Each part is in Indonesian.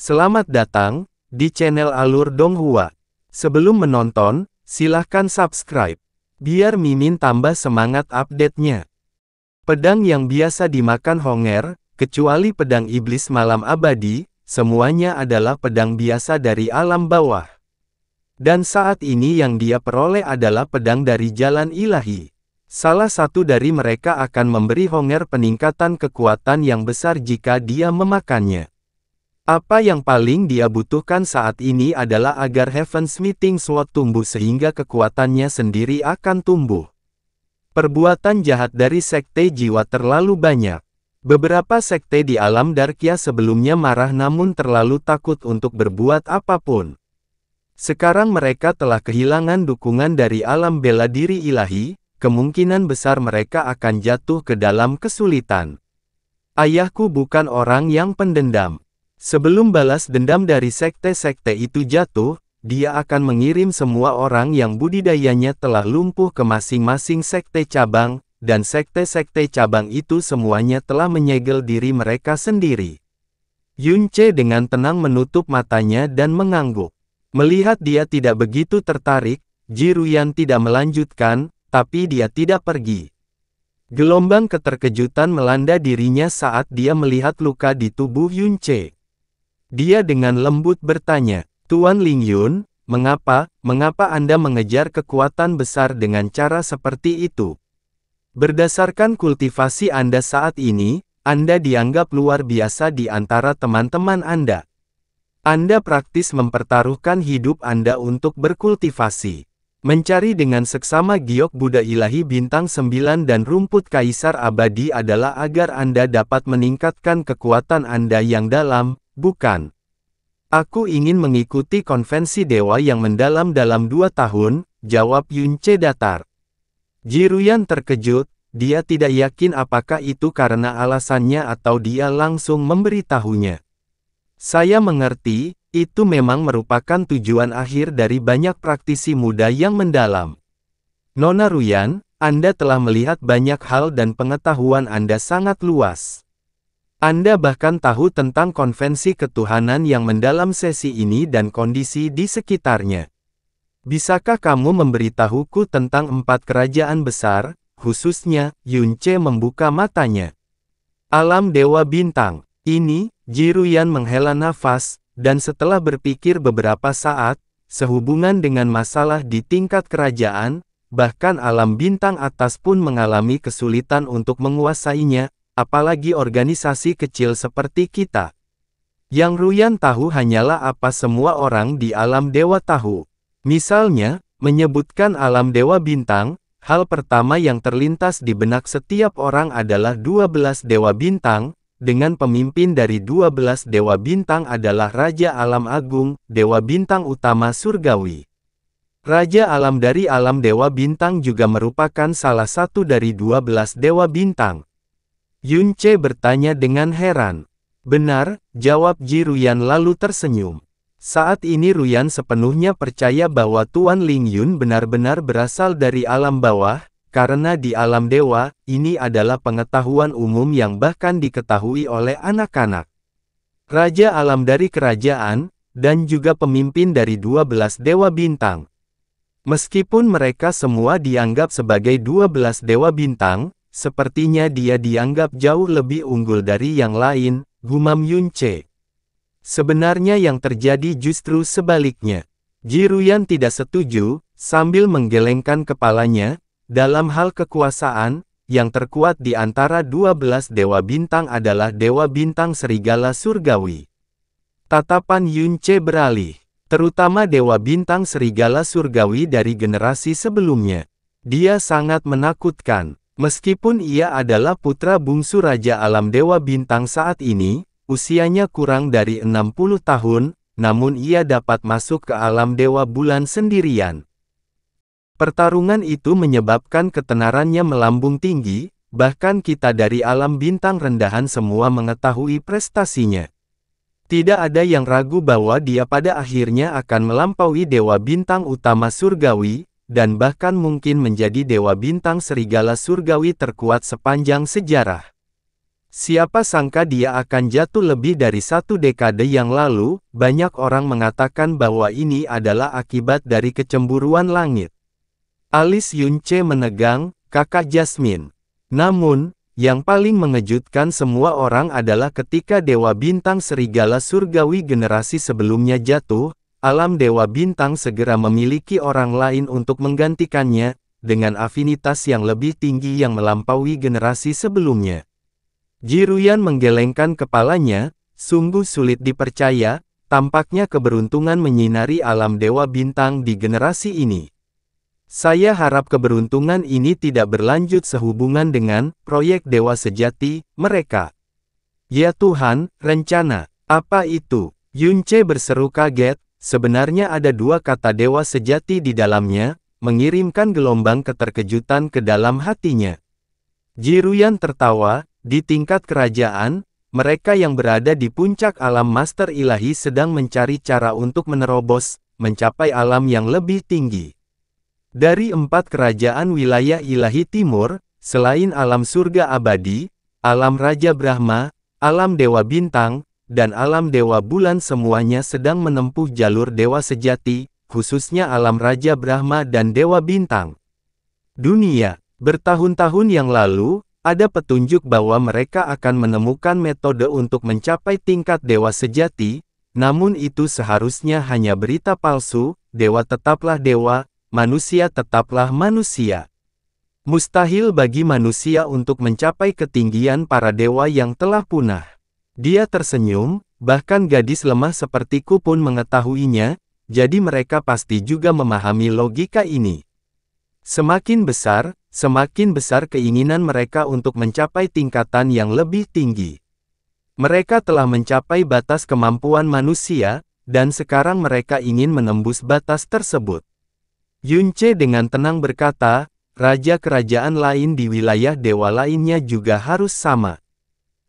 Selamat datang di channel Alur Donghua. Sebelum menonton, silahkan subscribe, biar Mimin tambah semangat update-nya. Pedang yang biasa dimakan Honger, kecuali pedang iblis malam abadi, semuanya adalah pedang biasa dari alam bawah. Dan saat ini yang dia peroleh adalah pedang dari jalan ilahi. Salah satu dari mereka akan memberi Honger peningkatan kekuatan yang besar jika dia memakannya. Apa yang paling dia butuhkan saat ini adalah agar Heaven's Meeting Sword tumbuh sehingga kekuatannya sendiri akan tumbuh. Perbuatan jahat dari sekte jiwa terlalu banyak. Beberapa sekte di alam Darkia sebelumnya marah namun terlalu takut untuk berbuat apapun. Sekarang mereka telah kehilangan dukungan dari alam bela diri ilahi, kemungkinan besar mereka akan jatuh ke dalam kesulitan. Ayahku bukan orang yang pendendam. Sebelum balas dendam dari sekte-sekte itu jatuh, dia akan mengirim semua orang yang budidayanya telah lumpuh ke masing-masing sekte cabang, dan sekte-sekte cabang itu semuanya telah menyegel diri mereka sendiri. Yunce dengan tenang menutup matanya dan mengangguk. Melihat dia tidak begitu tertarik, Jiruyan tidak melanjutkan, tapi dia tidak pergi. Gelombang keterkejutan melanda dirinya saat dia melihat luka di tubuh Yunce. Dia dengan lembut bertanya, "Tuan Lingyun, mengapa Anda mengejar kekuatan besar dengan cara seperti itu? Berdasarkan kultivasi Anda saat ini, Anda dianggap luar biasa di antara teman-teman Anda. Anda praktis mempertaruhkan hidup Anda untuk berkultivasi. Mencari dengan seksama giok Buddha ilahi bintang 9 dan rumput kaisar abadi adalah agar Anda dapat meningkatkan kekuatan Anda yang dalam, bukan? Aku ingin mengikuti konvensi dewa yang mendalam dalam 2 tahun, jawab Yunce datar. Jiruyan terkejut, dia tidak yakin apakah itu karena alasannya atau dia langsung memberitahunya. Saya mengerti, itu memang merupakan tujuan akhir dari banyak praktisi muda yang mendalam. Nona Ruyan, Anda telah melihat banyak hal dan pengetahuan Anda sangat luas. Anda bahkan tahu tentang konvensi ketuhanan yang mendalam sesi ini dan kondisi di sekitarnya. Bisakah kamu memberitahuku tentang 4 kerajaan besar, khususnya?" Yunce membuka matanya. Alam Dewa Bintang. Ini, Jiruyan menghela nafas, dan setelah berpikir beberapa saat, sehubungan dengan masalah di tingkat kerajaan, bahkan alam bintang atas pun mengalami kesulitan untuk menguasainya, apalagi organisasi kecil seperti kita. Yang Ruyan tahu hanyalah apa semua orang di alam dewa tahu. Misalnya, menyebutkan alam dewa bintang, hal pertama yang terlintas di benak setiap orang adalah 12 dewa bintang, dengan pemimpin dari 12 dewa bintang adalah Raja Alam Agung, Dewa Bintang Utama Surgawi. Raja Alam dari alam dewa bintang juga merupakan salah satu dari 12 dewa bintang. Yunce bertanya dengan heran. "Benar," jawab Jiruyan lalu tersenyum. Saat ini Ruyan sepenuhnya percaya bahwa Tuan Lingyun benar-benar berasal dari alam bawah, karena di alam dewa, ini adalah pengetahuan umum yang bahkan diketahui oleh anak-anak. Raja alam dari kerajaan, dan juga pemimpin dari 12 dewa bintang. Meskipun mereka semua dianggap sebagai 12 dewa bintang, sepertinya dia dianggap jauh lebih unggul dari yang lain, gumam Yunce. Sebenarnya yang terjadi justru sebaliknya. Jiruyan tidak setuju, sambil menggelengkan kepalanya. Dalam hal kekuasaan, yang terkuat di antara 12 dewa bintang adalah Dewa Bintang Serigala Surgawi. Tatapan Yunce beralih, terutama Dewa Bintang Serigala Surgawi dari generasi sebelumnya. Dia sangat menakutkan. Meskipun ia adalah putra bungsu Raja Alam Dewa Bintang saat ini, usianya kurang dari 60 tahun, namun ia dapat masuk ke alam Dewa Bulan sendirian. Pertarungan itu menyebabkan ketenarannya melambung tinggi, bahkan kita dari alam bintang rendahan semua mengetahui prestasinya. Tidak ada yang ragu bahwa dia pada akhirnya akan melampaui Dewa Bintang Utama Surgawi, dan bahkan mungkin menjadi Dewa Bintang Serigala Surgawi terkuat sepanjang sejarah. Siapa sangka dia akan jatuh lebih dari 1 dekade yang lalu. Banyak orang mengatakan bahwa ini adalah akibat dari kecemburuan langit. Alis Yunche menegang, kakak Jasmine. Namun, yang paling mengejutkan semua orang adalah ketika Dewa Bintang Serigala Surgawi generasi sebelumnya jatuh, alam Dewa Bintang segera memiliki orang lain untuk menggantikannya, dengan afinitas yang lebih tinggi yang melampaui generasi sebelumnya. Jiruyan menggelengkan kepalanya, sungguh sulit dipercaya, tampaknya keberuntungan menyinari alam Dewa Bintang di generasi ini. Saya harap keberuntungan ini tidak berlanjut sehubungan dengan proyek Dewa Sejati mereka. Ya Tuhan, rencana, apa itu? Yunche berseru kaget, sebenarnya ada 2 kata Dewa Sejati di dalamnya, mengirimkan gelombang keterkejutan ke dalam hatinya. Jiruyan tertawa. Di tingkat kerajaan, mereka yang berada di puncak alam Master Ilahi sedang mencari cara untuk menerobos, mencapai alam yang lebih tinggi. Dari 4 kerajaan wilayah Ilahi Timur, selain alam surga abadi, alam Raja Brahma, alam Dewa Bintang, dan alam Dewa Bulan semuanya sedang menempuh jalur Dewa Sejati, khususnya alam Raja Brahma dan Dewa Bintang. Dunia, bertahun-tahun yang lalu, ada petunjuk bahwa mereka akan menemukan metode untuk mencapai tingkat Dewa Sejati, namun itu seharusnya hanya berita palsu. Dewa tetaplah dewa, manusia tetaplah manusia. Mustahil bagi manusia untuk mencapai ketinggian para dewa yang telah punah. Dia tersenyum, bahkan gadis lemah sepertiku pun mengetahuinya, jadi mereka pasti juga memahami logika ini. Semakin besar keinginan mereka untuk mencapai tingkatan yang lebih tinggi. Mereka telah mencapai batas kemampuan manusia, dan sekarang mereka ingin menembus batas tersebut. Yunche dengan tenang berkata, raja kerajaan lain di wilayah dewa lainnya juga harus sama.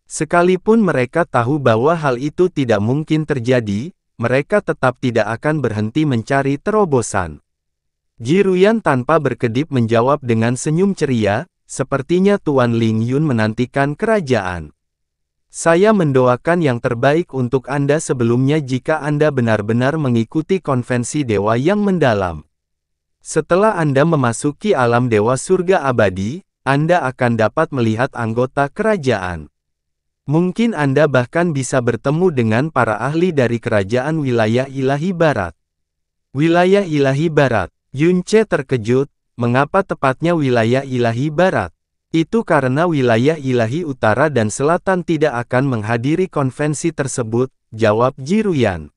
Sekalipun mereka tahu bahwa hal itu tidak mungkin terjadi, mereka tetap tidak akan berhenti mencari terobosan. Jiruyan tanpa berkedip menjawab dengan senyum ceria, sepertinya Tuan Ling Yun menantikan kerajaan. Saya mendoakan yang terbaik untuk Anda sebelumnya jika Anda benar-benar mengikuti konvensi dewa yang mendalam. Setelah Anda memasuki alam dewa surga abadi, Anda akan dapat melihat anggota kerajaan. Mungkin Anda bahkan bisa bertemu dengan para ahli dari kerajaan wilayah ilahi barat. Wilayah ilahi barat. Yunche terkejut, mengapa tepatnya wilayah ilahi barat? Itu karena wilayah ilahi utara dan selatan tidak akan menghadiri konvensi tersebut, jawab Jiruyan.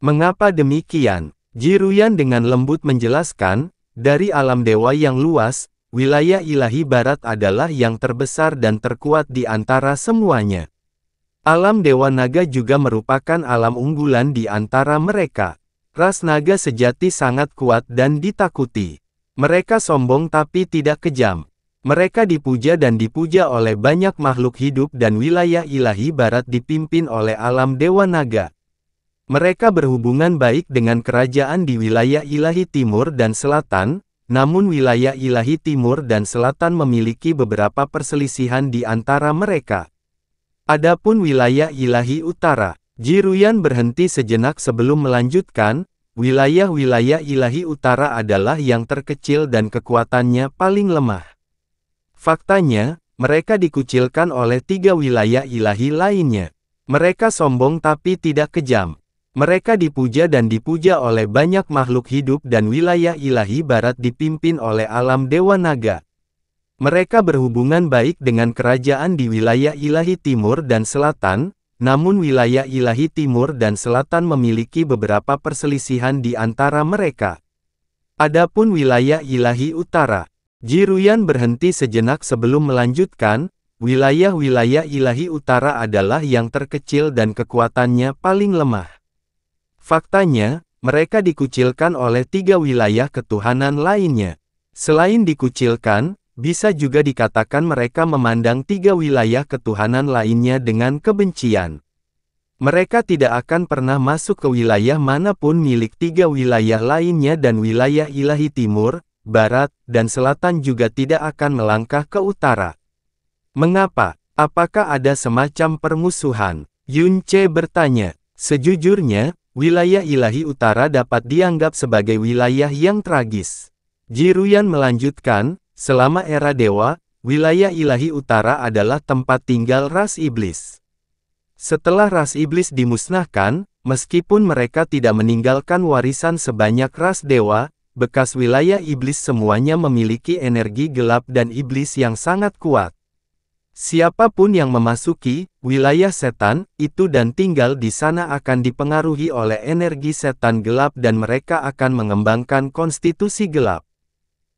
Mengapa demikian? Jiruyan dengan lembut menjelaskan, dari alam dewa yang luas, wilayah ilahi barat adalah yang terbesar dan terkuat di antara semuanya. Alam dewa naga juga merupakan alam unggulan di antara mereka. Ras naga sejati sangat kuat dan ditakuti. Mereka sombong tapi tidak kejam. Mereka dipuja dan dipuja oleh banyak makhluk hidup dan wilayah ilahi barat dipimpin oleh alam dewa naga. Mereka berhubungan baik dengan kerajaan di wilayah ilahi timur dan selatan, namun wilayah ilahi timur dan selatan memiliki beberapa perselisihan di antara mereka. Adapun wilayah ilahi utara, Jiruyan berhenti sejenak sebelum melanjutkan, wilayah-wilayah ilahi utara adalah yang terkecil dan kekuatannya paling lemah. Faktanya, mereka dikucilkan oleh 3 wilayah ilahi lainnya. Mereka sombong tapi tidak kejam. Mereka dipuja dan dipuja oleh banyak makhluk hidup dan wilayah ilahi barat dipimpin oleh alam dewa naga. Mereka berhubungan baik dengan kerajaan di wilayah ilahi timur dan selatan, namun wilayah ilahi timur dan selatan memiliki beberapa perselisihan di antara mereka. Adapun wilayah ilahi utara, Jiruyan berhenti sejenak sebelum melanjutkan, wilayah-wilayah ilahi utara adalah yang terkecil dan kekuatannya paling lemah. Faktanya, mereka dikucilkan oleh 3 wilayah ketuhanan lainnya. Selain dikucilkan, bisa juga dikatakan mereka memandang 3 wilayah ketuhanan lainnya dengan kebencian. Mereka tidak akan pernah masuk ke wilayah manapun milik 3 wilayah lainnya dan wilayah ilahi timur, barat, dan selatan juga tidak akan melangkah ke utara. Mengapa? Apakah ada semacam permusuhan? Yunce bertanya. Sejujurnya, wilayah ilahi utara dapat dianggap sebagai wilayah yang tragis. Jiruyan melanjutkan, selama era dewa, wilayah ilahi utara adalah tempat tinggal ras iblis. Setelah ras iblis dimusnahkan, meskipun mereka tidak meninggalkan warisan sebanyak ras dewa, bekas wilayah iblis semuanya memiliki energi gelap dan iblis yang sangat kuat. Siapapun yang memasuki wilayah setan itu dan tinggal di sana akan dipengaruhi oleh energi setan gelap dan mereka akan mengembangkan konstitusi gelap.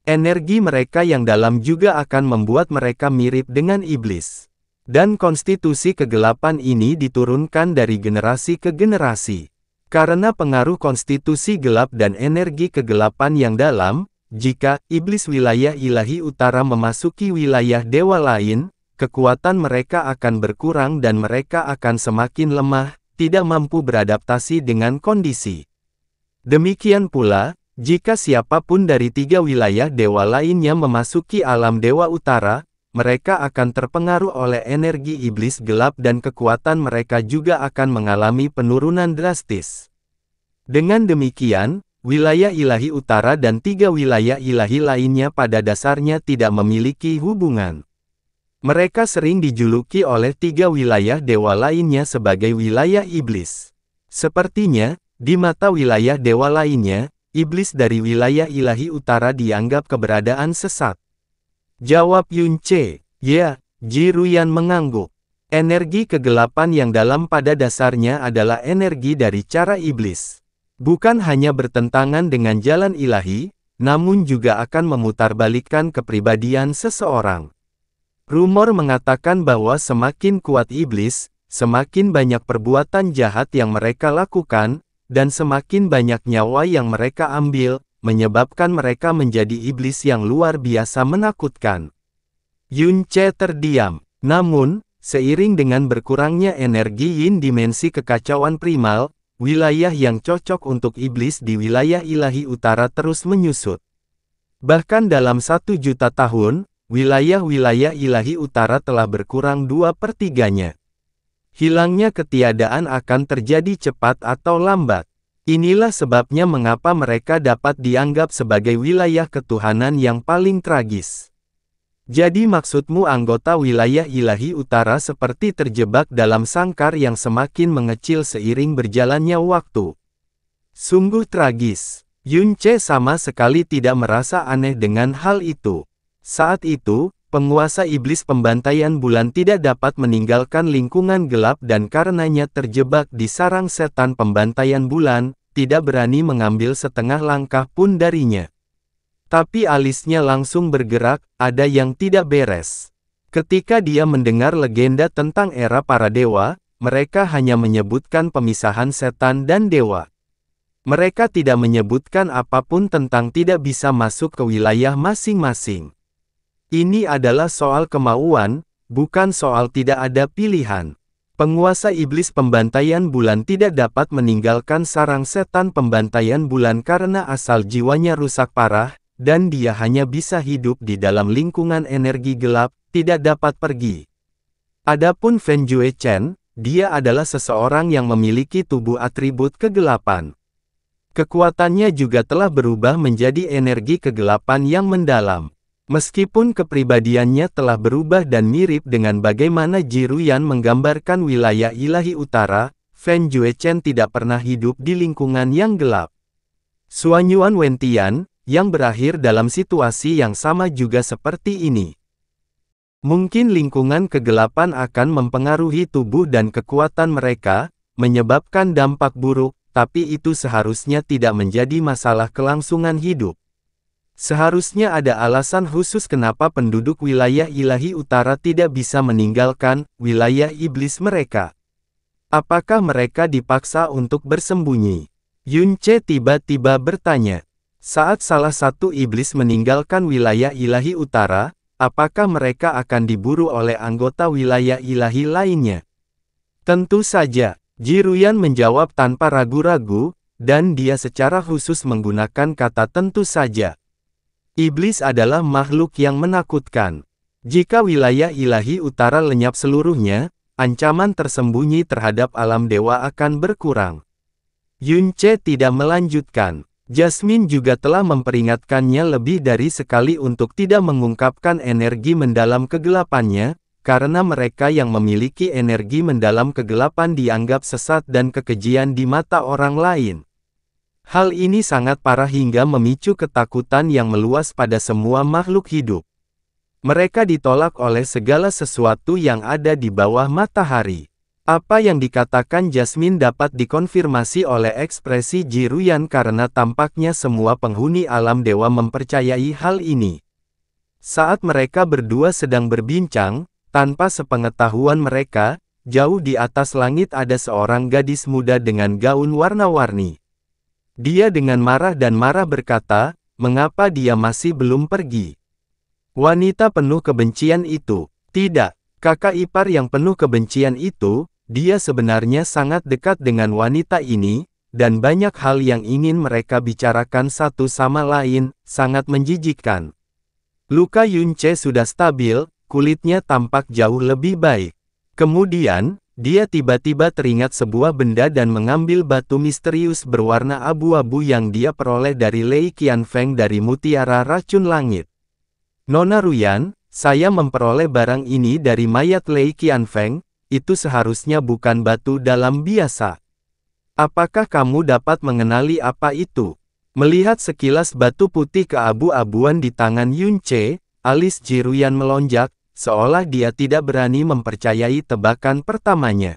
Energi mereka yang dalam juga akan membuat mereka mirip dengan iblis. Dan konstitusi kegelapan ini diturunkan dari generasi ke generasi. Karena pengaruh konstitusi gelap dan energi kegelapan yang dalam, jika iblis wilayah ilahi utara memasuki wilayah dewa lain, kekuatan mereka akan berkurang dan mereka akan semakin lemah, tidak mampu beradaptasi dengan kondisi. Demikian pula, jika siapapun dari 3 wilayah dewa lainnya memasuki alam dewa utara, mereka akan terpengaruh oleh energi iblis gelap dan kekuatan mereka juga akan mengalami penurunan drastis. Dengan demikian, wilayah ilahi utara dan 3 wilayah ilahi lainnya pada dasarnya tidak memiliki hubungan. Mereka sering dijuluki oleh 3 wilayah dewa lainnya sebagai wilayah iblis. Sepertinya, di mata wilayah dewa lainnya, iblis dari wilayah ilahi utara dianggap keberadaan sesat. Jawab Yunce. Ya, Jiruyan mengangguk. Energi kegelapan yang dalam pada dasarnya adalah energi dari cara iblis. Bukan hanya bertentangan dengan jalan ilahi, namun juga akan memutarbalikkan kepribadian seseorang. Rumor mengatakan bahwa semakin kuat iblis, semakin banyak perbuatan jahat yang mereka lakukan, dan semakin banyak nyawa yang mereka ambil, menyebabkan mereka menjadi iblis yang luar biasa menakutkan. Yunce terdiam. Namun, seiring dengan berkurangnya energi yin dimensi kekacauan primal, wilayah yang cocok untuk iblis di wilayah ilahi utara terus menyusut. Bahkan dalam 1 juta tahun, wilayah-wilayah ilahi utara telah berkurang 2/3-nya. Hilangnya ketiadaan akan terjadi cepat atau lambat. Inilah sebabnya mengapa mereka dapat dianggap sebagai wilayah ketuhanan yang paling tragis. Jadi maksudmu anggota wilayah ilahi utara seperti terjebak dalam sangkar yang semakin mengecil seiring berjalannya waktu. Sungguh tragis. Yunce sama sekali tidak merasa aneh dengan hal itu. Saat itu, penguasa iblis pembantaian bulan tidak dapat meninggalkan lingkungan gelap dan karenanya terjebak di sarang setan pembantaian bulan, tidak berani mengambil setengah langkah pun darinya. Tapi alisnya langsung bergerak, ada yang tidak beres. Ketika dia mendengar legenda tentang era para dewa, mereka hanya menyebutkan pemisahan setan dan dewa. Mereka tidak menyebutkan apapun tentang tidak bisa masuk ke wilayah masing-masing. Ini adalah soal kemauan, bukan soal tidak ada pilihan. Penguasa iblis pembantaian bulan tidak dapat meninggalkan sarang setan pembantaian bulan karena asal jiwanya rusak parah, dan dia hanya bisa hidup di dalam lingkungan energi gelap, tidak dapat pergi. Adapun Fen Juechen, dia adalah seseorang yang memiliki tubuh atribut kegelapan. Kekuatannya juga telah berubah menjadi energi kegelapan yang mendalam. Meskipun kepribadiannya telah berubah dan mirip dengan bagaimana Jiruyan menggambarkan wilayah ilahi utara, Fen Juechen tidak pernah hidup di lingkungan yang gelap. Suanyuan Wentian, yang berakhir dalam situasi yang sama juga seperti ini. Mungkin lingkungan kegelapan akan mempengaruhi tubuh dan kekuatan mereka, menyebabkan dampak buruk, tapi itu seharusnya tidak menjadi masalah kelangsungan hidup. Seharusnya ada alasan khusus kenapa penduduk wilayah ilahi utara tidak bisa meninggalkan wilayah iblis mereka. Apakah mereka dipaksa untuk bersembunyi? Yunce tiba-tiba bertanya. Saat salah satu iblis meninggalkan wilayah ilahi utara, apakah mereka akan diburu oleh anggota wilayah ilahi lainnya? Tentu saja, Jiruyan menjawab tanpa ragu-ragu, dan dia secara khusus menggunakan kata tentu saja. Iblis adalah makhluk yang menakutkan. Jika wilayah ilahi utara lenyap seluruhnya, ancaman tersembunyi terhadap alam dewa akan berkurang. Yunce tidak melanjutkan. Jasmine juga telah memperingatkannya lebih dari sekali untuk tidak mengungkapkan energi mendalam kegelapannya, karena mereka yang memiliki energi mendalam kegelapan dianggap sesat dan kekejian di mata orang lain. Hal ini sangat parah hingga memicu ketakutan yang meluas pada semua makhluk hidup. Mereka ditolak oleh segala sesuatu yang ada di bawah matahari. Apa yang dikatakan Jasmine dapat dikonfirmasi oleh ekspresi Jiruyan karena tampaknya semua penghuni alam dewa mempercayai hal ini. Saat mereka berdua sedang berbincang, tanpa sepengetahuan mereka, jauh di atas langit ada seorang gadis muda dengan gaun warna-warni. Dia dengan marah dan marah berkata, "Mengapa dia masih belum pergi?" Wanita penuh kebencian itu, "Tidak, kakak ipar yang penuh kebencian itu, dia sebenarnya sangat dekat dengan wanita ini, dan banyak hal yang ingin mereka bicarakan satu sama lain, sangat menjijikkan." Luka Yunce sudah stabil, kulitnya tampak jauh lebih baik. Kemudian, dia tiba-tiba teringat sebuah benda dan mengambil batu misterius berwarna abu-abu yang dia peroleh dari Lei Qianfeng dari mutiara racun langit. "Nona Ruyan, saya memperoleh barang ini dari mayat Lei Qianfeng, itu seharusnya bukan batu dalam biasa. Apakah kamu dapat mengenali apa itu?" Melihat sekilas batu putih keabu-abuan di tangan Yunce, alis Jiruyan melonjak, seolah dia tidak berani mempercayai tebakan pertamanya.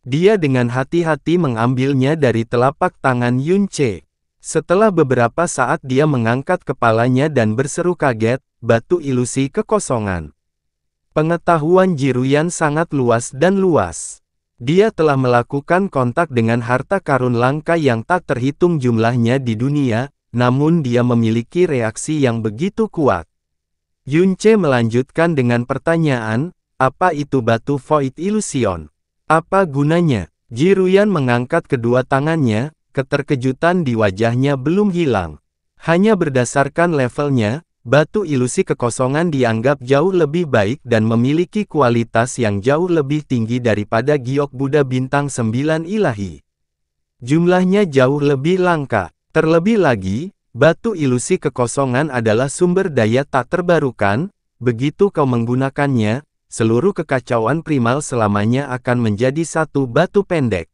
Dia dengan hati-hati mengambilnya dari telapak tangan Yunce. Setelah beberapa saat dia mengangkat kepalanya dan berseru kaget, "Batu ilusi kekosongan." Pengetahuan Jiruyan sangat luas dan luas. Dia telah melakukan kontak dengan harta karun langka yang tak terhitung jumlahnya di dunia, namun dia memiliki reaksi yang begitu kuat. Yunce melanjutkan dengan pertanyaan, "Apa itu batu Void Illusion? Apa gunanya?" Jiruyan mengangkat kedua tangannya, keterkejutan di wajahnya belum hilang. Hanya berdasarkan levelnya, batu ilusi kekosongan dianggap jauh lebih baik dan memiliki kualitas yang jauh lebih tinggi daripada giok Buddha bintang 9 ilahi. Jumlahnya jauh lebih langka. Terlebih lagi, batu ilusi kekosongan adalah sumber daya tak terbarukan, begitu kau menggunakannya, seluruh kekacauan primal selamanya akan menjadi satu batu pendek.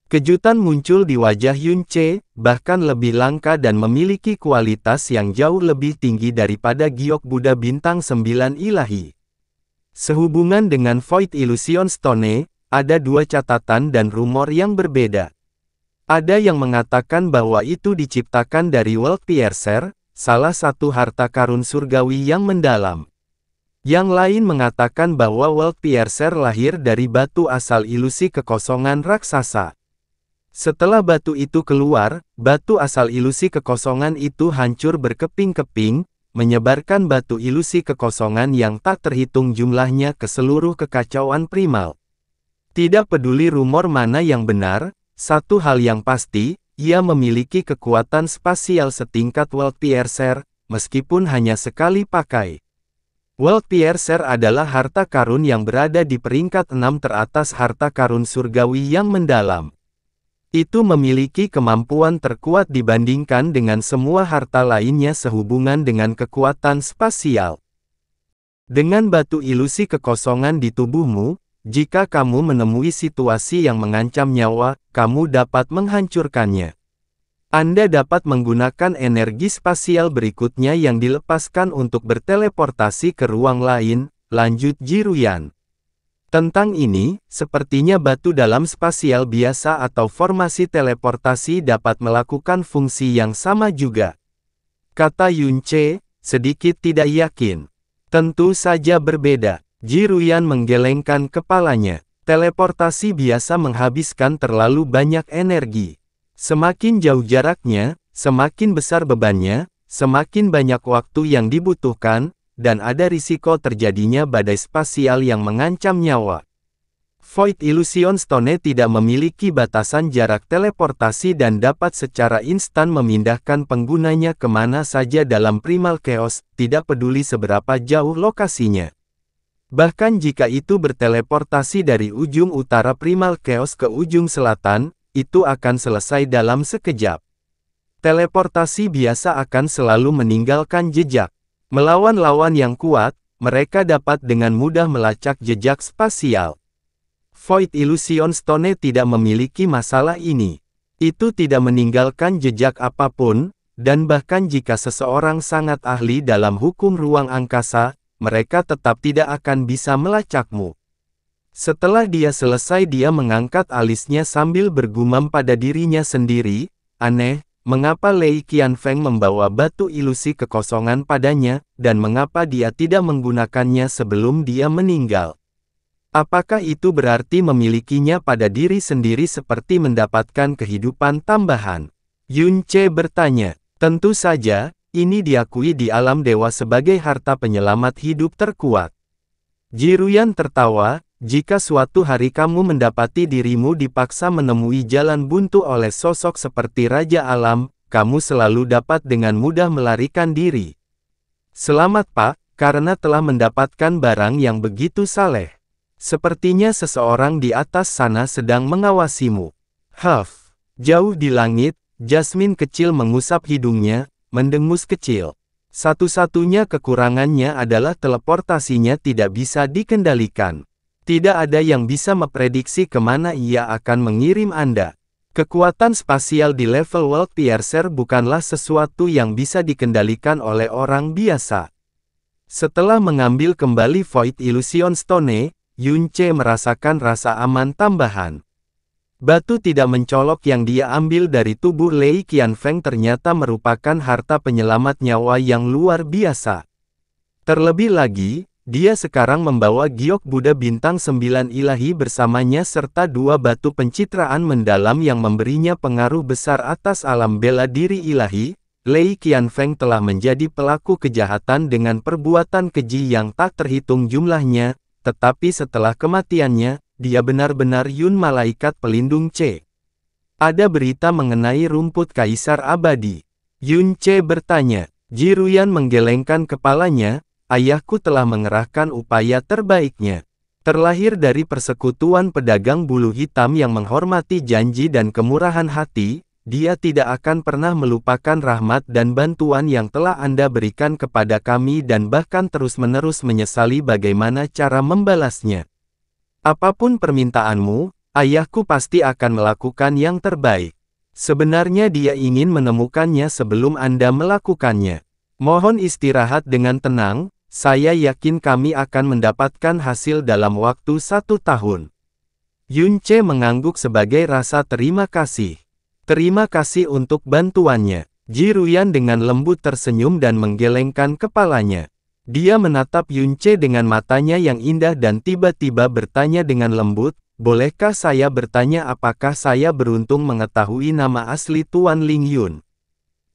Kejutan muncul di wajah Yunce, bahkan lebih langka dan memiliki kualitas yang jauh lebih tinggi daripada giok Buddha bintang 9 ilahi. Sehubungan dengan Void Illusion Stone, ada dua catatan dan rumor yang berbeda. Ada yang mengatakan bahwa itu diciptakan dari World Piercer, salah satu harta karun surgawi yang mendalam. Yang lain mengatakan bahwa World Piercer lahir dari batu asal ilusi kekosongan raksasa. Setelah batu itu keluar, batu asal ilusi kekosongan itu hancur berkeping-keping, menyebarkan batu ilusi kekosongan yang tak terhitung jumlahnya ke seluruh kekacauan primal. Tidak peduli rumor mana yang benar, satu hal yang pasti, ia memiliki kekuatan spasial setingkat World Piercer, meskipun hanya sekali pakai. World Piercer adalah harta karun yang berada di peringkat 6 teratas harta karun surgawi yang mendalam. Itu memiliki kemampuan terkuat dibandingkan dengan semua harta lainnya sehubungan dengan kekuatan spasial. Dengan batu ilusi kekosongan di tubuhmu, jika kamu menemui situasi yang mengancam nyawa, kamu dapat menghancurkannya. Anda dapat menggunakan energi spasial berikutnya yang dilepaskan untuk berteleportasi ke ruang lain, lanjut Jiruyan. Tentang ini, sepertinya batu dalam spasial biasa atau formasi teleportasi dapat melakukan fungsi yang sama juga. Kata Yunce, sedikit tidak yakin. Tentu saja berbeda. Jiruyan menggelengkan kepalanya. Teleportasi biasa menghabiskan terlalu banyak energi. Semakin jauh jaraknya, semakin besar bebannya, semakin banyak waktu yang dibutuhkan, dan ada risiko terjadinya badai spasial yang mengancam nyawa. Void Illusion Stone tidak memiliki batasan jarak teleportasi dan dapat secara instan memindahkan penggunanya kemana saja dalam Primal Chaos, tidak peduli seberapa jauh lokasinya. Bahkan jika itu berteleportasi dari ujung utara Primal Chaos ke ujung selatan, itu akan selesai dalam sekejap. Teleportasi biasa akan selalu meninggalkan jejak. Melawan lawan yang kuat, mereka dapat dengan mudah melacak jejak spasial. Void Illusion Stone tidak memiliki masalah ini. Itu tidak meninggalkan jejak apapun, dan bahkan jika seseorang sangat ahli dalam hukum ruang angkasa, mereka tetap tidak akan bisa melacakmu. Setelah dia selesai, dia mengangkat alisnya sambil bergumam pada dirinya sendiri, aneh, mengapa Lei Qianfeng membawa batu ilusi kekosongan padanya, dan mengapa dia tidak menggunakannya sebelum dia meninggal? Apakah itu berarti memilikinya pada diri sendiri seperti mendapatkan kehidupan tambahan? Yun Ce bertanya. Tentu saja, ini diakui di alam dewa sebagai harta penyelamat hidup terkuat. Jiruyan tertawa, jika suatu hari kamu mendapati dirimu dipaksa menemui jalan buntu oleh sosok seperti Raja Alam, kamu selalu dapat dengan mudah melarikan diri. Selamat Pak, karena telah mendapatkan barang yang begitu saleh. Sepertinya seseorang di atas sana sedang mengawasimu. Huff. Jauh di langit, Jasmine kecil mengusap hidungnya, mendengus kecil. Satu-satunya kekurangannya adalah teleportasinya tidak bisa dikendalikan. Tidak ada yang bisa memprediksi kemana ia akan mengirim Anda. Kekuatan spasial di level World Piercer bukanlah sesuatu yang bisa dikendalikan oleh orang biasa. Setelah mengambil kembali Void Illusion Stone, Yun Ce merasakan rasa aman tambahan. Batu tidak mencolok yang dia ambil dari tubuh Lei Qianfeng ternyata merupakan harta penyelamat nyawa yang luar biasa. Terlebih lagi, dia sekarang membawa giok Buddha bintang 9 ilahi bersamanya serta 2 batu pencitraan mendalam yang memberinya pengaruh besar atas alam bela diri ilahi. Lei Qianfeng telah menjadi pelaku kejahatan dengan perbuatan keji yang tak terhitung jumlahnya. Tetapi setelah kematiannya, dia benar-benar Yun malaikat pelindung Ce. Ada berita mengenai rumput kaisar abadi. Yun Ce bertanya. Jiruyan menggelengkan kepalanya, ayahku telah mengerahkan upaya terbaiknya. Terlahir dari persekutuan pedagang bulu hitam yang menghormati janji dan kemurahan hati, dia tidak akan pernah melupakan rahmat dan bantuan yang telah Anda berikan kepada kami dan bahkan terus-menerus menyesali bagaimana cara membalasnya. Apapun permintaanmu, ayahku pasti akan melakukan yang terbaik. Sebenarnya dia ingin menemukannya sebelum Anda melakukannya. Mohon istirahat dengan tenang, saya yakin kami akan mendapatkan hasil dalam waktu 1 tahun. Yun Ce mengangguk sebagai rasa terima kasih. Terima kasih untuk bantuannya. Jiruyan dengan lembut tersenyum dan menggelengkan kepalanya. Dia menatap Yun Ce dengan matanya yang indah dan tiba-tiba bertanya dengan lembut, bolehkah saya bertanya apakah saya beruntung mengetahui nama asli Tuan Ling Yun?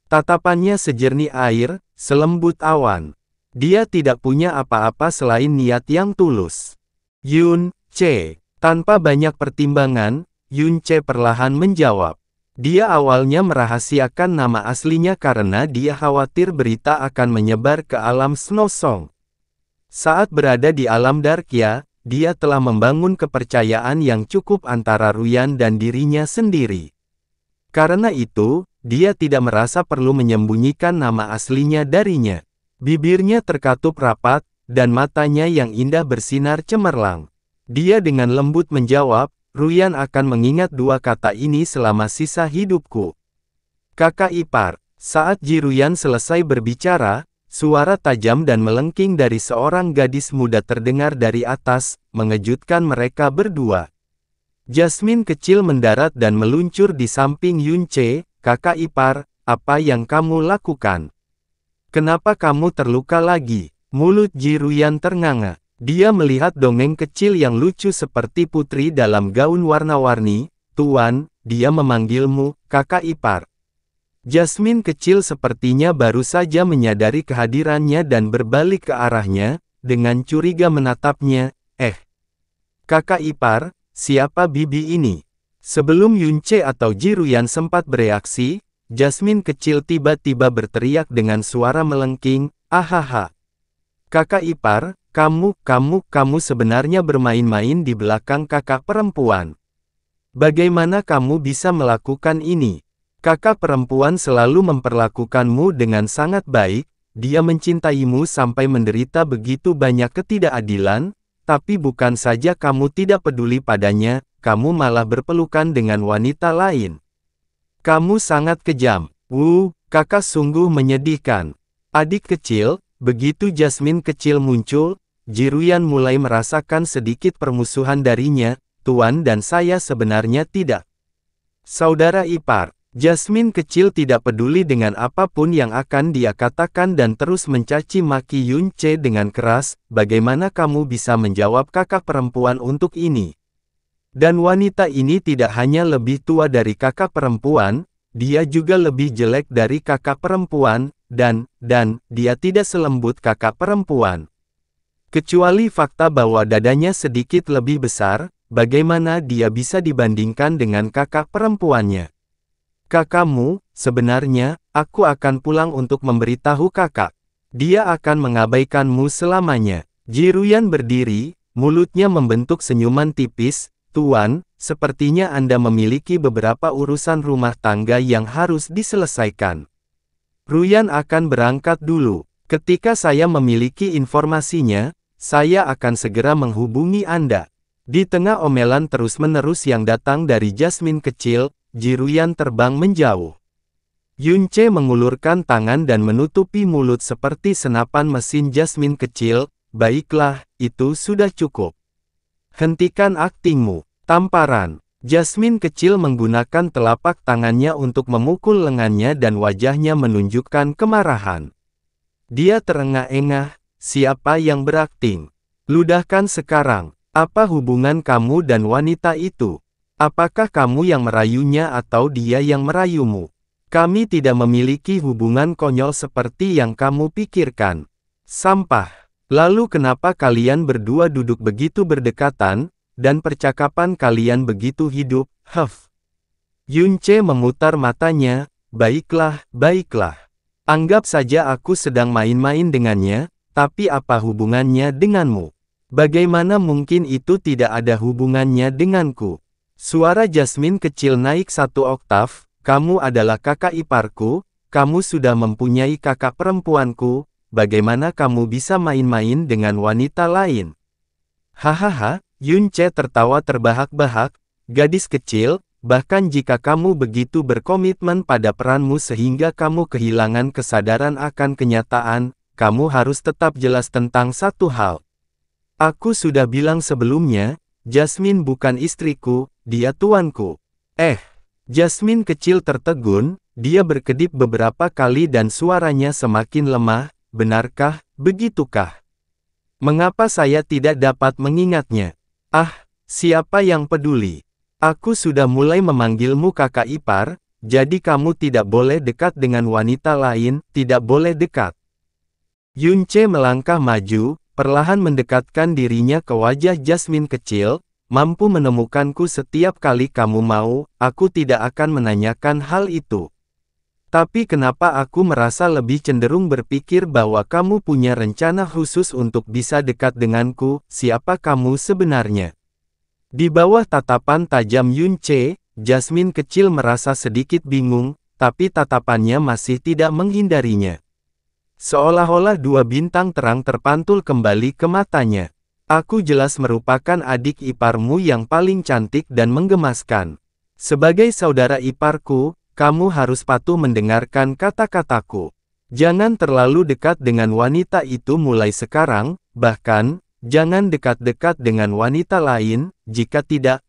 Tatapannya sejernih air, selembut awan. Dia tidak punya apa-apa selain niat yang tulus. Yun Ce. Tanpa banyak pertimbangan, Yun Ce perlahan menjawab. Dia awalnya merahasiakan nama aslinya karena dia khawatir berita akan menyebar ke alam Snow Song. Saat berada di alam Darkya, dia telah membangun kepercayaan yang cukup antara Ruyan dan dirinya sendiri. Karena itu, dia tidak merasa perlu menyembunyikan nama aslinya darinya. Bibirnya terkatup rapat, dan matanya yang indah bersinar cemerlang. Dia dengan lembut menjawab, Ruyan akan mengingat 2 kata ini selama sisa hidupku. Kakak ipar. Saat Jiruyan selesai berbicara, suara tajam dan melengking dari seorang gadis muda terdengar dari atas, mengejutkan mereka berdua. Jasmine kecil mendarat dan meluncur di samping Yun Ce. Kakak ipar, apa yang kamu lakukan? Kenapa kamu terluka lagi? Mulut Jiruyan ternganga. Dia melihat dongeng kecil yang lucu seperti putri dalam gaun warna-warni. Tuan, dia memanggilmu, kakak ipar. Jasmine kecil sepertinya baru saja menyadari kehadirannya dan berbalik ke arahnya, dengan curiga menatapnya. Kakak ipar, siapa bibi ini? Sebelum Yunce atau Jiruyan sempat bereaksi, Jasmine kecil tiba-tiba berteriak dengan suara melengking, "Ahaha! Kakak ipar, kamu sebenarnya bermain-main di belakang kakak perempuan. Bagaimana kamu bisa melakukan ini? Kakak perempuan selalu memperlakukanmu dengan sangat baik, dia mencintaimu sampai menderita begitu banyak ketidakadilan, tapi bukan saja kamu tidak peduli padanya, kamu malah berpelukan dengan wanita lain. Kamu sangat kejam. Kakak sungguh menyedihkan." Adik kecil, begitu Jasmine kecil muncul, Jiruyan mulai merasakan sedikit permusuhan darinya. "Tuan dan saya sebenarnya tidak saudara ipar." Jasmine kecil tidak peduli dengan apapun yang akan dia katakan dan terus mencaci maki Yunce dengan keras, "Bagaimana kamu bisa menjawab kakak perempuan untuk ini? Dan wanita ini tidak hanya lebih tua dari kakak perempuan, dia juga lebih jelek dari kakak perempuan, dan dia tidak selembut kakak perempuan. Kecuali fakta bahwa dadanya sedikit lebih besar, bagaimana dia bisa dibandingkan dengan kakak perempuannya? Kakakmu, sebenarnya, aku akan pulang untuk memberitahu kakak. Dia akan mengabaikanmu selamanya." Jiruyan berdiri, mulutnya membentuk senyuman tipis, "Tuan, sepertinya Anda memiliki beberapa urusan rumah tangga yang harus diselesaikan. Ruyan akan berangkat dulu. Ketika saya memiliki informasinya, saya akan segera menghubungi Anda." Di tengah omelan terus-menerus yang datang dari Jasmine kecil, Jiruyan terbang menjauh. Yunce mengulurkan tangan dan menutupi mulut seperti senapan mesin Jasmine kecil. "Baiklah, itu sudah cukup. Hentikan aktingmu." Tamparan. Jasmine kecil menggunakan telapak tangannya untuk memukul lengannya dan wajahnya menunjukkan kemarahan. Dia terengah-engah, "Siapa yang berakting? Ludahkan sekarang. Apa hubungan kamu dan wanita itu? Apakah kamu yang merayunya atau dia yang merayumu? Kami tidak memiliki hubungan konyol seperti yang kamu pikirkan. Sampah. Lalu kenapa kalian berdua duduk begitu berdekatan, dan percakapan kalian begitu hidup?" Yunce memutar matanya, baiklah. Anggap saja aku sedang main-main dengannya, tapi apa hubungannya denganmu? Bagaimana mungkin itu tidak ada hubungannya denganku?" Suara Jasmine kecil naik 1 oktav, "Kamu adalah kakak iparku, kamu sudah mempunyai kakak perempuanku, bagaimana kamu bisa main-main dengan wanita lain?" "Hahaha," Yunce tertawa terbahak-bahak, "Gadis kecil, bahkan jika kamu begitu berkomitmen pada peranmu sehingga kamu kehilangan kesadaran akan kenyataan, kamu harus tetap jelas tentang satu hal. Aku sudah bilang sebelumnya, Jasmine bukan istriku, dia tuanku." Jasmine kecil tertegun, dia berkedip beberapa kali dan suaranya semakin lemah, "Benarkah, begitukah? Mengapa saya tidak dapat mengingatnya? Siapa yang peduli? Aku sudah mulai memanggilmu kakak ipar, jadi kamu tidak boleh dekat dengan wanita lain, tidak boleh dekat." Yunce melangkah maju, perlahan mendekatkan dirinya ke wajah Jasmine kecil, "Mampu menemukanku setiap kali kamu mau, aku tidak akan menanyakan hal itu. Tapi kenapa aku merasa lebih cenderung berpikir bahwa kamu punya rencana khusus untuk bisa dekat denganku, siapa kamu sebenarnya?" Di bawah tatapan tajam Yunce, Jasmine kecil merasa sedikit bingung, tapi tatapannya masih tidak menghindarinya. Seolah-olah 2 bintang terang terpantul kembali ke matanya. "Aku jelas merupakan adik iparmu yang paling cantik dan menggemaskan. Sebagai saudara iparku, kamu harus patuh mendengarkan kata-kataku. Jangan terlalu dekat dengan wanita itu mulai sekarang, bahkan, jangan dekat-dekat dengan wanita lain, jika tidak,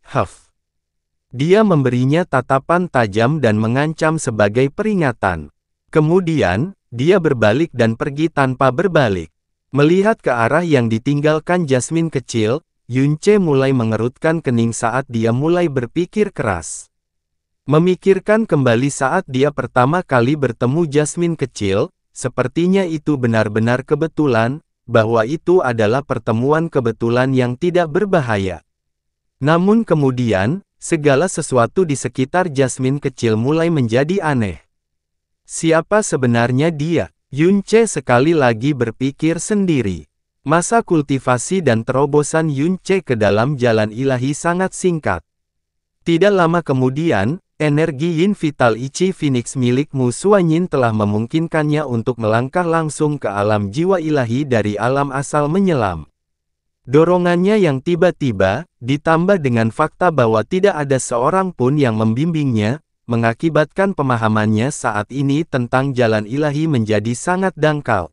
Dia memberinya tatapan tajam dan mengancam sebagai peringatan. Kemudian, dia berbalik dan pergi tanpa berbalik. Melihat ke arah yang ditinggalkan Jasmine kecil, Yunce mulai mengerutkan kening saat dia mulai berpikir keras. Memikirkan kembali saat dia pertama kali bertemu Jasmine kecil, sepertinya itu benar-benar kebetulan, bahwa itu adalah pertemuan kebetulan yang tidak berbahaya. Namun kemudian, segala sesuatu di sekitar Jasmine kecil mulai menjadi aneh. Siapa sebenarnya dia? Yunce sekali lagi berpikir sendiri. Masa kultivasi dan terobosan Yunce ke dalam jalan ilahi sangat singkat. Tidak lama kemudian, energi Yin Vital Ichi Phoenix milik Mu Suanyin telah memungkinkannya untuk melangkah langsung ke alam jiwa ilahi dari alam asal menyelam. Dorongannya yang tiba-tiba, ditambah dengan fakta bahwa tidak ada seorang pun yang membimbingnya, mengakibatkan pemahamannya saat ini tentang jalan ilahi menjadi sangat dangkal.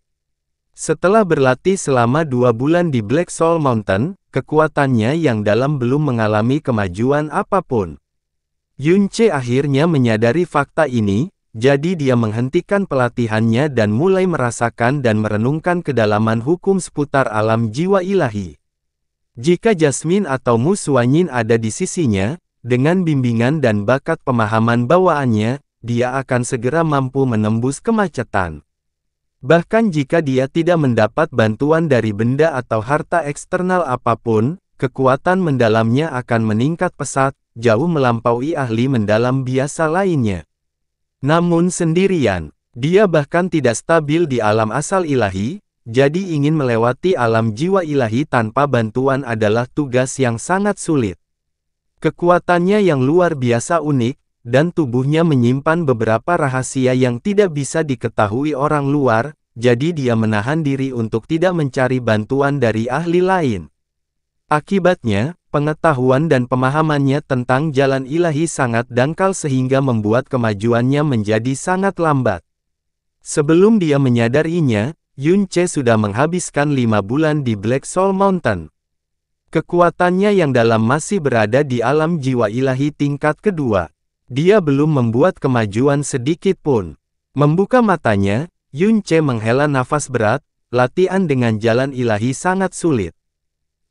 Setelah berlatih selama 2 bulan di Black Soul Mountain, kekuatannya yang dalam belum mengalami kemajuan apapun. Yunce akhirnya menyadari fakta ini, jadi dia menghentikan pelatihannya dan mulai merasakan dan merenungkan kedalaman hukum seputar alam jiwa ilahi. Jika Jasmine atau Mu Suanyin ada di sisinya, dengan bimbingan dan bakat pemahaman bawaannya, dia akan segera mampu menembus kemacetan. Bahkan jika dia tidak mendapat bantuan dari benda atau harta eksternal apapun, kekuatan mendalamnya akan meningkat pesat, jauh melampaui ahli mendalam biasa lainnya. Namun sendirian, dia bahkan tidak stabil di alam asal ilahi, jadi ingin melewati alam jiwa ilahi tanpa bantuan adalah tugas yang sangat sulit. Kekuatannya yang luar biasa unik, dan tubuhnya menyimpan beberapa rahasia yang tidak bisa diketahui orang luar, jadi dia menahan diri untuk tidak mencari bantuan dari ahli lain. Akibatnya, pengetahuan dan pemahamannya tentang jalan ilahi sangat dangkal sehingga membuat kemajuannya menjadi sangat lambat. Sebelum dia menyadarinya, Yunce sudah menghabiskan 5 bulan di Black Soul Mountain. Kekuatannya yang dalam masih berada di alam jiwa ilahi tingkat kedua. Dia belum membuat kemajuan sedikit pun. Membuka matanya, Yunce menghela nafas berat, latihan dengan jalan ilahi sangat sulit.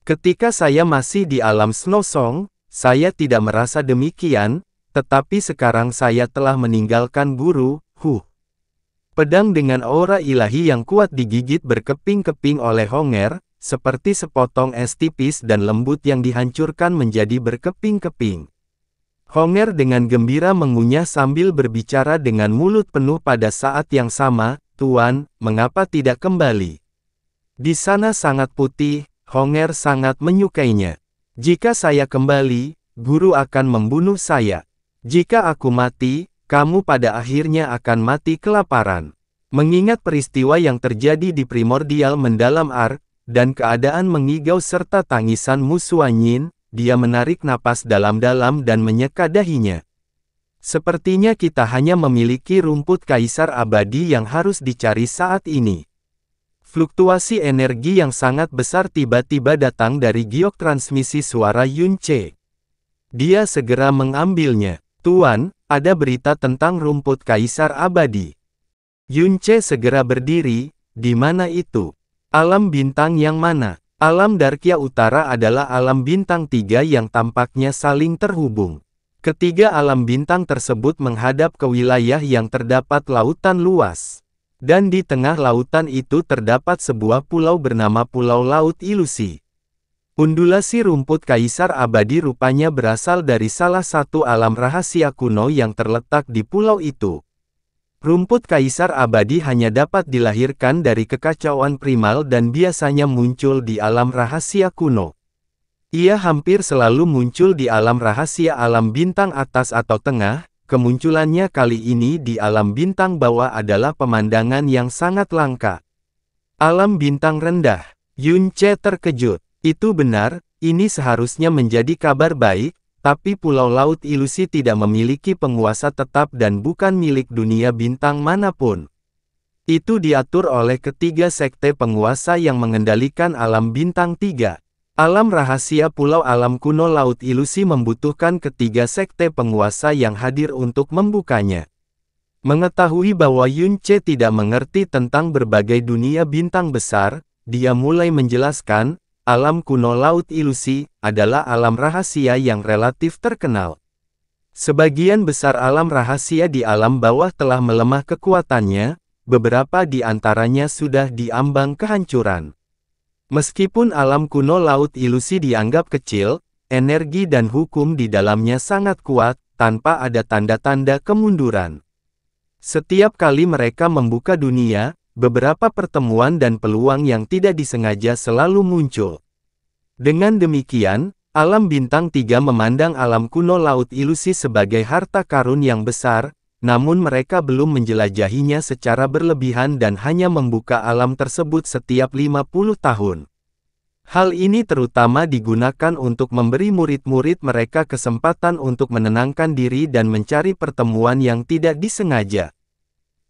Ketika saya masih di alam Snow Song, saya tidak merasa demikian, tetapi sekarang saya telah meninggalkan guru, Pedang dengan aura ilahi yang kuat digigit berkeping-keping oleh Honger, seperti sepotong es tipis dan lembut yang dihancurkan menjadi berkeping-keping. Honger dengan gembira mengunyah sambil berbicara dengan mulut penuh pada saat yang sama, "Tuan, mengapa tidak kembali? Di sana sangat putih." Honger sangat menyukainya. "Jika saya kembali, guru akan membunuh saya. Jika aku mati, kamu pada akhirnya akan mati kelaparan." Mengingat peristiwa yang terjadi di primordial mendalam Ark, dan keadaan mengigau serta tangisan Mu Suanyin, dia menarik napas dalam-dalam dan menyeka dahinya. "Sepertinya kita hanya memiliki rumput kaisar abadi yang harus dicari saat ini." Fluktuasi energi yang sangat besar tiba-tiba datang dari giok transmisi suara Yunce. Dia segera mengambilnya. "Tuan, ada berita tentang rumput kaisar abadi." Yunce segera berdiri. "Di mana itu? Alam bintang yang mana?" Alam Darkya Utara adalah alam bintang 3 yang tampaknya saling terhubung. Ketiga alam bintang tersebut menghadap ke wilayah yang terdapat lautan luas. Dan di tengah lautan itu terdapat sebuah pulau bernama Pulau Laut Ilusi. Undulasi rumput kaisar abadi rupanya berasal dari salah satu alam rahasia kuno yang terletak di pulau itu. Rumput kaisar abadi hanya dapat dilahirkan dari kekacauan primal dan biasanya muncul di alam rahasia kuno. Ia hampir selalu muncul di alam rahasia alam bintang atas atau tengah. Kemunculannya kali ini di alam bintang bawah adalah pemandangan yang sangat langka. Alam bintang rendah. Yunce terkejut. Itu benar, ini seharusnya menjadi kabar baik. Tapi Pulau Laut Ilusi tidak memiliki penguasa tetap dan bukan milik dunia bintang manapun. Itu diatur oleh ketiga sekte penguasa yang mengendalikan alam bintang 3. Alam rahasia Pulau Alam Kuno Laut Ilusi membutuhkan ketiga sekte penguasa yang hadir untuk membukanya. Mengetahui bahwa Yunce tidak mengerti tentang berbagai dunia bintang besar, dia mulai menjelaskan, alam kuno Laut Ilusi adalah alam rahasia yang relatif terkenal. Sebagian besar alam rahasia di alam bawah telah melemah kekuatannya, beberapa di antaranya sudah diambang kehancuran. Meskipun alam kuno Laut Ilusi dianggap kecil, energi dan hukum di dalamnya sangat kuat, tanpa ada tanda-tanda kemunduran. Setiap kali mereka membuka dunia, beberapa pertemuan dan peluang yang tidak disengaja selalu muncul. Dengan demikian, alam bintang 3 memandang alam kuno Laut Ilusi sebagai harta karun yang besar, namun mereka belum menjelajahinya secara berlebihan dan hanya membuka alam tersebut setiap 50 tahun. Hal ini terutama digunakan untuk memberi murid-murid mereka kesempatan untuk menenangkan diri dan mencari pertemuan yang tidak disengaja.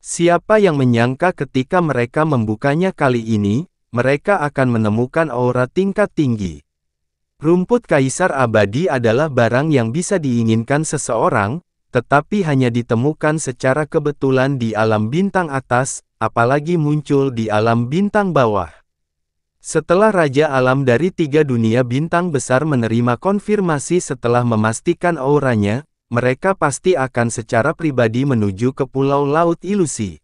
Siapa yang menyangka ketika mereka membukanya kali ini, mereka akan menemukan aura tingkat tinggi. Rumput kaisar abadi adalah barang yang bisa diinginkan seseorang, tetapi hanya ditemukan secara kebetulan di alam bintang atas, apalagi muncul di alam bintang bawah. Setelah Raja Alam dari 3 dunia bintang besar menerima konfirmasi setelah memastikan auranya, mereka pasti akan secara pribadi menuju ke Pulau Laut Ilusi.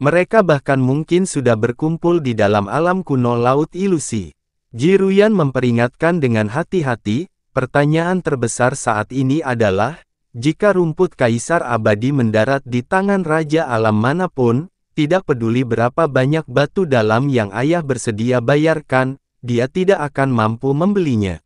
Mereka bahkan mungkin sudah berkumpul di dalam alam kuno Laut Ilusi. Jiruyan memperingatkan dengan hati-hati, pertanyaan terbesar saat ini adalah, jika rumput kaisar abadi mendarat di tangan Raja Alam manapun, tidak peduli berapa banyak batu dalam yang ayah bersedia bayarkan, dia tidak akan mampu membelinya.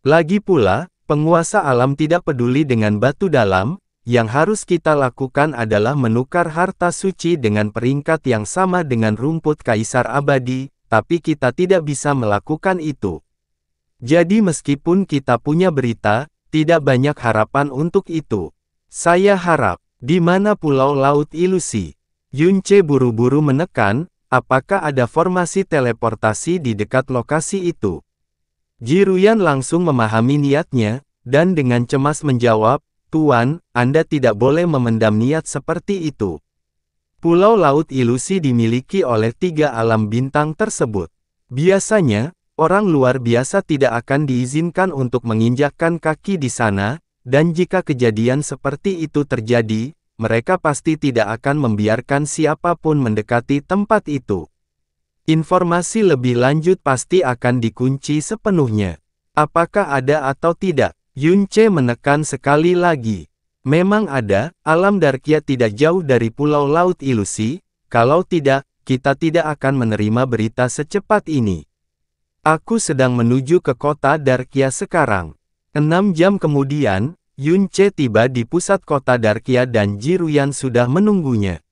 Lagi pula, penguasa alam tidak peduli dengan batu dalam, yang harus kita lakukan adalah menukar harta suci dengan peringkat yang sama dengan rumput kaisar abadi, tapi kita tidak bisa melakukan itu. Jadi meskipun kita punya berita, tidak banyak harapan untuk itu. Saya harap, di mana Pulau Laut Ilusi? Yunce buru-buru menekan, apakah ada formasi teleportasi di dekat lokasi itu? Jiruyan langsung memahami niatnya, dan dengan cemas menjawab, Tuan, Anda tidak boleh memendam niat seperti itu. Pulau Laut Ilusi dimiliki oleh 3 alam bintang tersebut. Biasanya, orang luar biasa tidak akan diizinkan untuk menginjakkan kaki di sana, dan jika kejadian seperti itu terjadi, mereka pasti tidak akan membiarkan siapapun mendekati tempat itu. Informasi lebih lanjut pasti akan dikunci sepenuhnya. Apakah ada atau tidak? Yunce menekan sekali lagi. Memang ada, alam Darkia tidak jauh dari Pulau Laut Ilusi, kalau tidak, kita tidak akan menerima berita secepat ini. Aku sedang menuju ke kota Darkia sekarang. 6 jam kemudian, Yunce tiba di pusat kota Darkia dan Jiruyan sudah menunggunya.